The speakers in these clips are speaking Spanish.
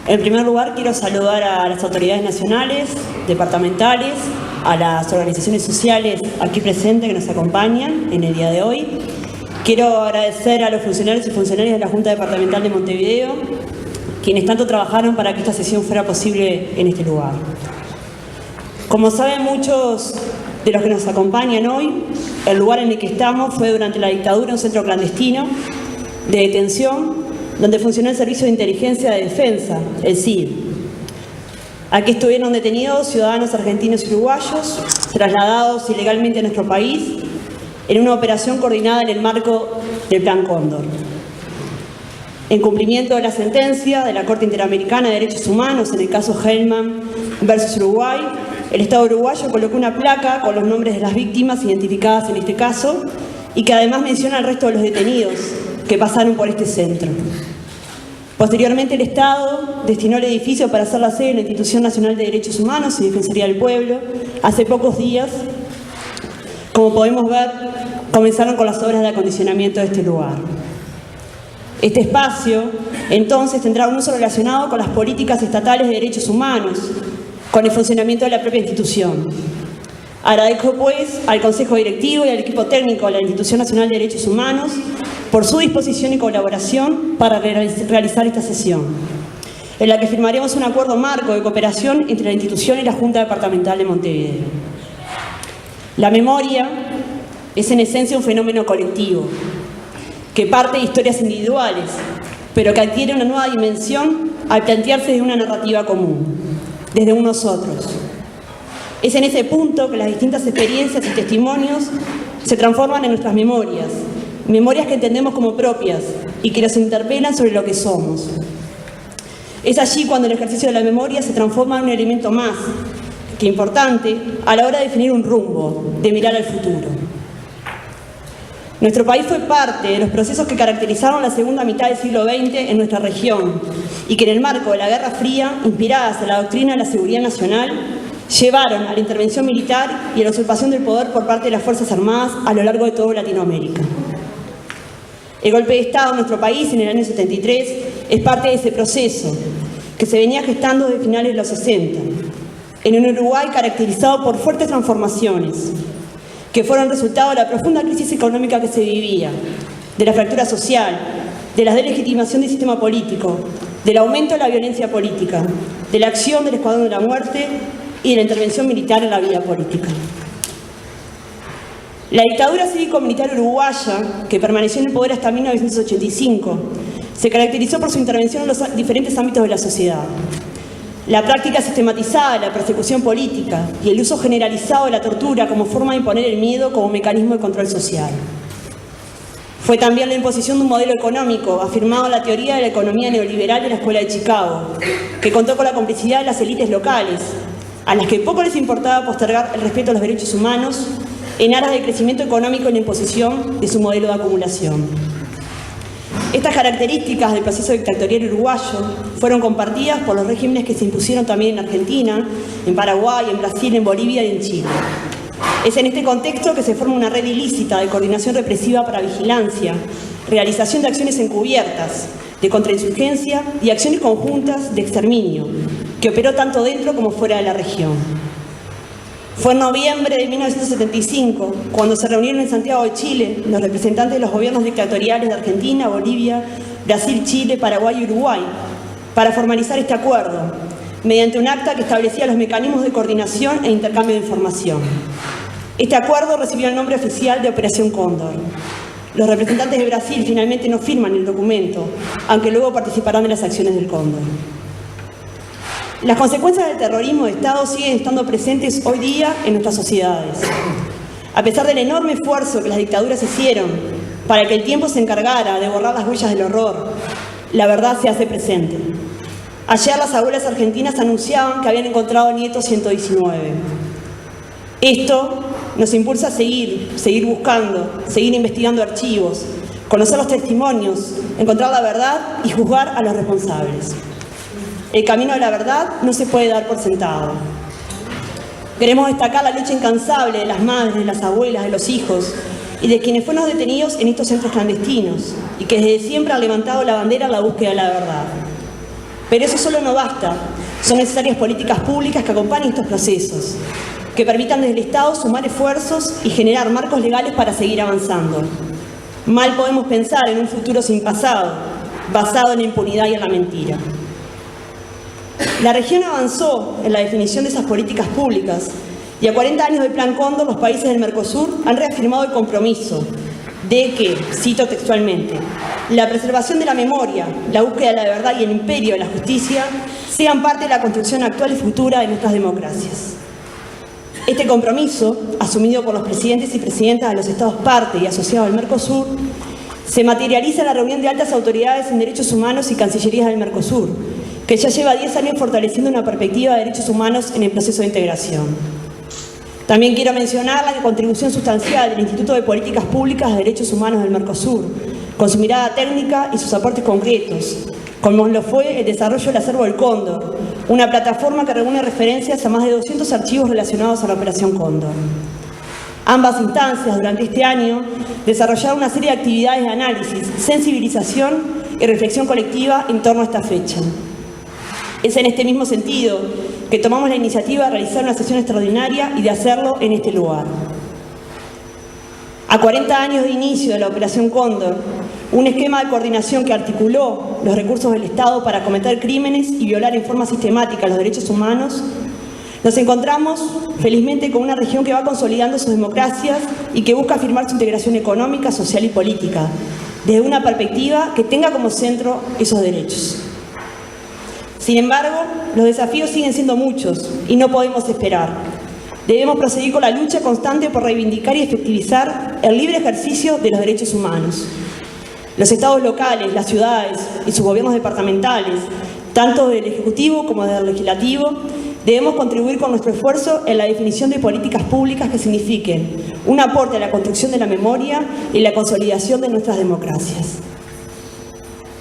En primer lugar, quiero saludar a las autoridades nacionales, departamentales, a las organizaciones sociales aquí presentes que nos acompañan en el día de hoy. Quiero agradecer a los funcionarios y funcionarias de la Junta Departamental de Montevideo, quienes tanto trabajaron para que esta sesión fuera posible en este lugar. Como saben muchos de los que nos acompañan hoy, el lugar en el que estamos fue durante la dictadura un centro clandestino de detención donde funcionó el Servicio de Inteligencia de Defensa, el SID. Aquí estuvieron detenidos ciudadanos argentinos y uruguayos, trasladados ilegalmente a nuestro país, en una operación coordinada en el marco del Plan Cóndor. En cumplimiento de la sentencia de la Corte Interamericana de Derechos Humanos en el caso Hellman versus Uruguay, el Estado uruguayo colocó una placa con los nombres de las víctimas identificadas en este caso y que además menciona al resto de los detenidos que pasaron por este centro. Posteriormente, el Estado destinó el edificio para hacer la sede de la Institución Nacional de Derechos Humanos y Defensoría del Pueblo. Hace pocos días, como podemos ver, comenzaron con las obras de acondicionamiento de este lugar. Este espacio, entonces, tendrá un uso relacionado con las políticas estatales de derechos humanos, con el funcionamiento de la propia institución. Agradezco, pues, al Consejo Directivo y al equipo técnico de la Institución Nacional de Derechos Humanos por su disposición y colaboración para realizar esta sesión, en la que firmaremos un acuerdo marco de cooperación entre la institución y la Junta Departamental de Montevideo. La memoria es en esencia un fenómeno colectivo, que parte de historias individuales, pero que adquiere una nueva dimensión al plantearse desde una narrativa común, desde un nosotros. Es en ese punto que las distintas experiencias y testimonios se transforman en nuestras memorias, memorias que entendemos como propias y que nos interpelan sobre lo que somos. Es allí cuando el ejercicio de la memoria se transforma en un elemento más que importante a la hora de definir un rumbo, de mirar al futuro. Nuestro país fue parte de los procesos que caracterizaron la segunda mitad del siglo XX en nuestra región y que en el marco de la Guerra Fría, inspiradas en la doctrina de la seguridad nacional, llevaron a la intervención militar y a la usurpación del poder por parte de las Fuerzas Armadas a lo largo de toda Latinoamérica. El golpe de Estado en nuestro país en el año 73 es parte de ese proceso que se venía gestando desde finales de los 60, en un Uruguay caracterizado por fuertes transformaciones que fueron resultado de la profunda crisis económica que se vivía, de la fractura social, de la deslegitimación del sistema político, del aumento de la violencia política, de la acción del Escuadrón de la Muerte y de la intervención militar en la vida política. La dictadura cívico-militar uruguaya, que permaneció en el poder hasta 1985, se caracterizó por su intervención en los diferentes ámbitos de la sociedad. La práctica sistematizada de la persecución política y el uso generalizado de la tortura como forma de imponer el miedo como mecanismo de control social. Fue también la imposición de un modelo económico afirmado en la teoría de la economía neoliberal de la Escuela de Chicago, que contó con la complicidad de las élites locales, a las que poco les importaba postergar el respeto a los derechos humanos en aras de crecimiento económico y la imposición de su modelo de acumulación. Estas características del proceso dictatorial uruguayo fueron compartidas por los regímenes que se impusieron también en Argentina, en Paraguay, en Brasil, en Bolivia y en Chile. Es en este contexto que se forma una red ilícita de coordinación represiva para vigilancia, realización de acciones encubiertas, de contrainsurgencia y acciones conjuntas de exterminio, que operó tanto dentro como fuera de la región. Fue en noviembre de 1975 cuando se reunieron en Santiago de Chile los representantes de los gobiernos dictatoriales de Argentina, Bolivia, Brasil, Chile, Paraguay y Uruguay para formalizar este acuerdo, mediante un acta que establecía los mecanismos de coordinación e intercambio de información. Este acuerdo recibió el nombre oficial de Operación Cóndor. Los representantes de Brasil finalmente no firman el documento, aunque luego participarán de las acciones del Cóndor. Las consecuencias del terrorismo de Estado siguen estando presentes hoy día en nuestras sociedades. A pesar del enorme esfuerzo que las dictaduras hicieron para que el tiempo se encargara de borrar las huellas del horror, la verdad se hace presente. Ayer las abuelas argentinas anunciaban que habían encontrado el nieto 119. Esto nos impulsa a seguir buscando, seguir investigando archivos, conocer los testimonios, encontrar la verdad y juzgar a los responsables. El camino de la verdad no se puede dar por sentado. Queremos destacar la lucha incansable de las madres, de las abuelas, de los hijos y de quienes fueron detenidos en estos centros clandestinos y que desde siempre han levantado la bandera en la búsqueda de la verdad. Pero eso solo no basta. Son necesarias políticas públicas que acompañen estos procesos, que permitan desde el Estado sumar esfuerzos y generar marcos legales para seguir avanzando. Mal podemos pensar en un futuro sin pasado, basado en la impunidad y en la mentira. La región avanzó en la definición de esas políticas públicas y a 40 años del Plan Cóndor, los países del Mercosur han reafirmado el compromiso de que, cito textualmente, la preservación de la memoria, la búsqueda de la verdad y el imperio de la justicia sean parte de la construcción actual y futura de nuestras democracias. Este compromiso, asumido por los presidentes y presidentas de los estados parte y asociados al Mercosur, se materializa en la reunión de altas autoridades en derechos humanos y cancillerías del Mercosur, que ya lleva 10 años fortaleciendo una perspectiva de derechos humanos en el proceso de integración. También quiero mencionar la contribución sustancial del Instituto de Políticas Públicas de Derechos Humanos del Mercosur, con su mirada técnica y sus aportes concretos, como lo fue el desarrollo del acervo del Cóndor, una plataforma que reúne referencias a más de 200 archivos relacionados a la Operación Cóndor. Ambas instancias, durante este año, desarrollaron una serie de actividades de análisis, sensibilización y reflexión colectiva en torno a esta fecha. Es en este mismo sentido que tomamos la iniciativa de realizar una sesión extraordinaria y de hacerlo en este lugar. A 40 años de inicio de la Operación Cóndor, un esquema de coordinación que articuló los recursos del Estado para cometer crímenes y violar en forma sistemática los derechos humanos, nos encontramos, felizmente, con una región que va consolidando sus democracias y que busca afirmar su integración económica, social y política, desde una perspectiva que tenga como centro esos derechos. Sin embargo, los desafíos siguen siendo muchos y no podemos esperar. Debemos proseguir con la lucha constante por reivindicar y efectivizar el libre ejercicio de los derechos humanos. Los estados locales, las ciudades y sus gobiernos departamentales, tanto del Ejecutivo como del Legislativo, debemos contribuir con nuestro esfuerzo en la definición de políticas públicas que signifiquen un aporte a la construcción de la memoria y la consolidación de nuestras democracias.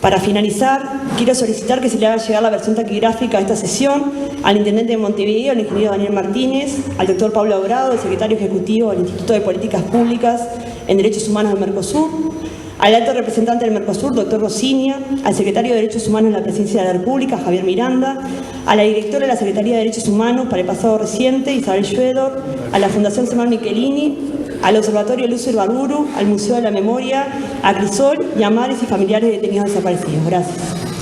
Para finalizar, quiero solicitar que se le haga llegar la versión taquigráfica de esta sesión al Intendente de Montevideo, al ingeniero Daniel Martínez, al doctor Pablo Abrado, el Secretario Ejecutivo del Instituto de Políticas Públicas en Derechos Humanos del Mercosur, al alto representante del Mercosur, doctor Rosinia, al Secretario de Derechos Humanos de la Presidencia de la República, Javier Miranda, a la Directora de la Secretaría de Derechos Humanos para el pasado reciente, Isabel Schroeder, a la Fundación Semán Michelini, al Observatorio Lucio Ibarburu, al Museo de la Memoria, a Crisol y a madres y familiares de detenidos desaparecidos. Gracias.